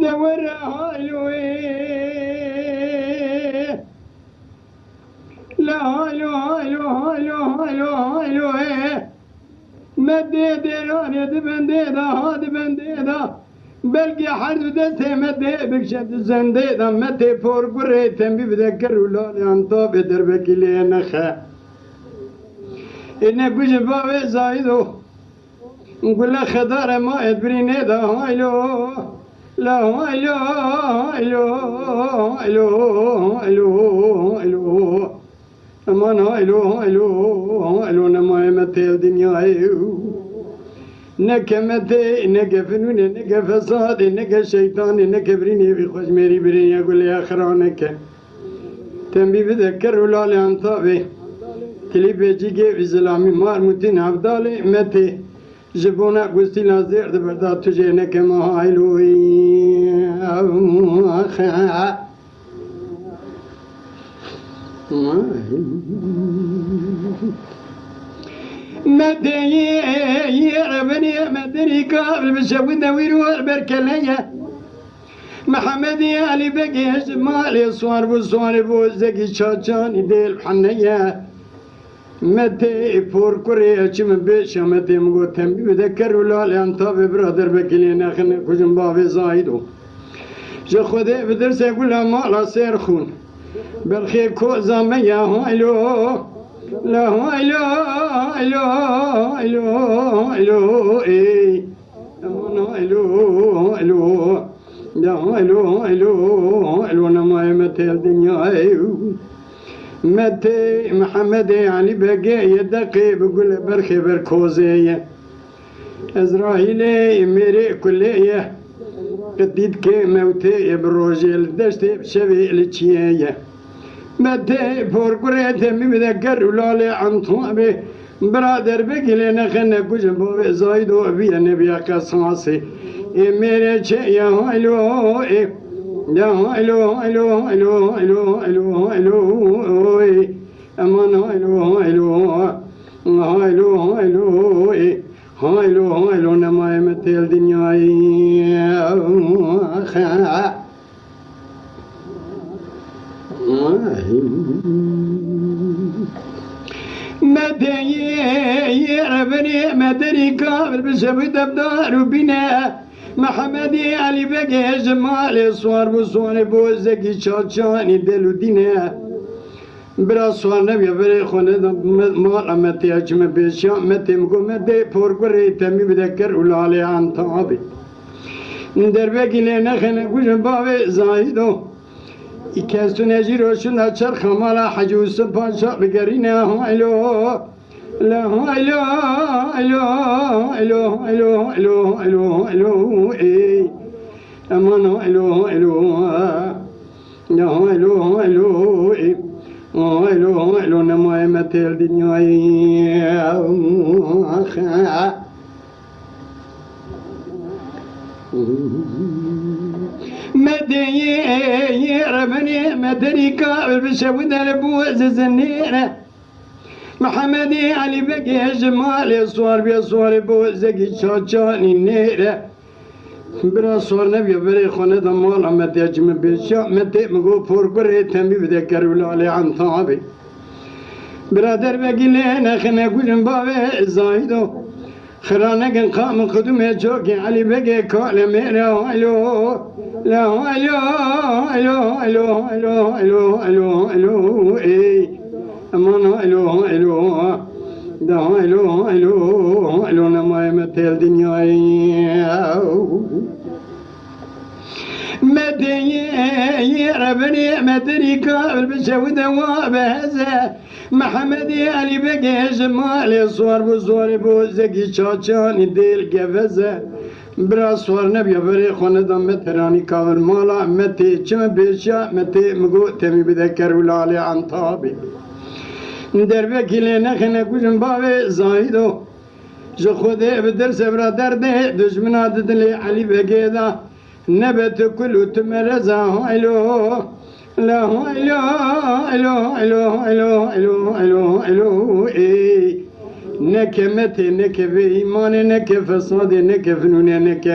دور هالوي لا هالو هالو هالو هالو هالو مدي ديراني دبندي دا دبندي دا بلقي حرد دسته مدي بكشد زندي دا مدي فور قري تنبي بذكر ولا ينطو بدربك لي نخا إنه بجن بابي زايدو نقول له خضار ما ادبريني دا هالو لا هالو هالو هالو هالو هالو امان هالو هالو هالو نما متى الدنيا نك متى نك فنون نك فساد نك شيطان نك بريني في خوش ميري بريني يقول يا خرانك تنبي بذكر ولا لانطابي تلي بيجي في زلامي مار متين عبدالي متى جبونا قوستي لازير دبردا تجي نك ما هالوي مدني يربني مدني قابل بشوينا ويروح بركلية محمدي علي بقيش مالي صوار بصوار بوزكي شاچاني ديل حنية متى فور كوريا چم بيشا متى مگو تنبي بذكر ولا لانطاب برادر بكلينا خن كجن بابي زايدو جو خده بدرس يقول مالا سيرخون بالخير كوزا ميا هايلو لا هايلو هايلو هايلو هايلو اي امان هايلو هايلو لا هايلو هايلو هايلو نما متى الدنيا متى محمد علي بقى يدقي بقول برخي بركوزية إسرائيلي ميري كلية قديد كي موتي بروجيل دشتي بشبي لتشيية متى فورقرية تمي بذكر ولالي عن طوابي برادر بقي لنا خنا كجن بوبي زايدو بيا نبيا قصاصي ميري تشيية هايلو يا هايلو هايلو هايلو هايلو هايلو هايلو امان هايلو هايلو هايلو هايلو هايلو هايلو نما متى الدنيا مدى يربني مدري كامل بسبب دبدار وبنا محمدي علي بقى جمالي صور بصور بوزكي شاچاني دلو دينا برا صور نبي بري خونه مال امتي اجم بيشا متي مكو مدي فورقري تمي بذكر ولالي عن طابي ندر بقى لنا خنا قجن بابي زايدو إكاستو نجيرو شنا چرخ مالا حجوز پانشا بگرينا هايلو لا هايلو هايلو هايلو هايلو هايلو هايلو هايلو اي امان هايلو هايلو لا هايلو هايلو اي هايلو هايلو نما متى الدنيا مدي يربني مدري كابل بشوينا لبوز الزنينة محمدي علي بقي جمالي صور بيصور بوزكي شاچاني نيرة برا صور نبي بري خونه دمالا متى اجم بيشا متى مقو فورقري تنبي بذكر ولالي عن طابي برادر بقي لنا خنا قجن بابي زايدو خرانقن قام خدمه جوكي علي بقي كالي ميرا هايلو لا هايلو هايلو هايلو هايلو هايلو هايلو هايلو اي امان هايلو هايلو دا هايلو هايلو هايلو نما متى الدنيا مدي يربني مدري كابل بشوي دواب هذا محمدي علي بقي جمالي صور بصور بوزكي شاچاني ديل قفزة برا صور نبي بري خونه دم متراني كاول مالا متى چم بيشا متى مقو تمي بذكر ولالي عن طابي دربكي لنا خنا كجن بابي زايدو جو خوده بدرس برادر ده دشمنا ددلي علي بقي دا نبت كله تمرزا هايلو لا هايلو هايلو هايلو هايلو هايلو هايلو هايلو اي نك متى نك بإيمان نك فساد نك فنون نك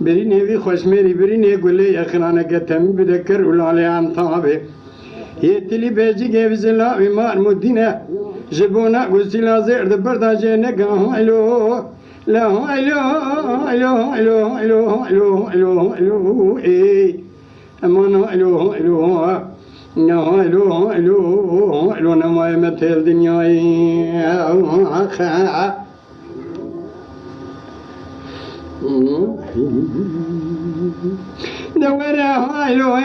بريني في خوشميري بريني يقول لي أخرانا قتم بذكر ولا لي عن طابي يتلي بيجي جيب زلاوي مار مدينة جبونا قلتي لا زير دبردا جينك هلو لا هلو هلو هلو هلو هلو هلو هلو إيه أمان هلو هلو يا هلو هلو هلو نما يمثل دنياي دورا هلو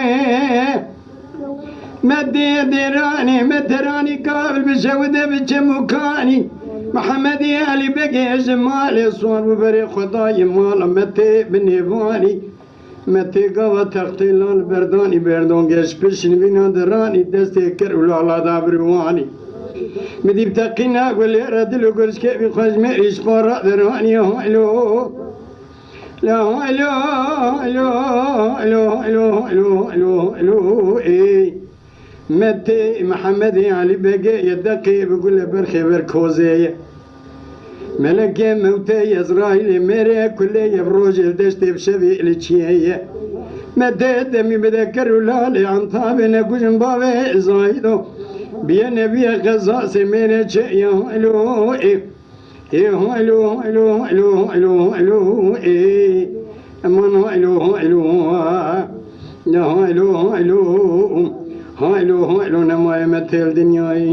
مدي دراني مدراني قابل بشودة بجمكاني محمدي علي بقي جمال صور وبري خداي مال متي بنيفاني متي قوة تختيلان برداني بردون قش بشن بنا دراني دستي كرولو على دابرواني مدي بتقينا قول يا ردلو قرش كيفي خوش مريش قرأ دراني هلو لا هلو هلو هلو هلو هلو هلو هلو ايه متي محمدي علي بقي يدقي بقول له برخي بركوزي ملك موتي إسرائيل مري كل يبروج الدشت بشبي لتشيه متي دمي بذكر لالي عن طابنا كوجن بابي زايدو بيا نبي قصاص من شيء هلو إيه هلو هلو هلو هلو هلو إيه أمان هلو هلو يا هلو هلو هلو هلو نما يمثل دنياي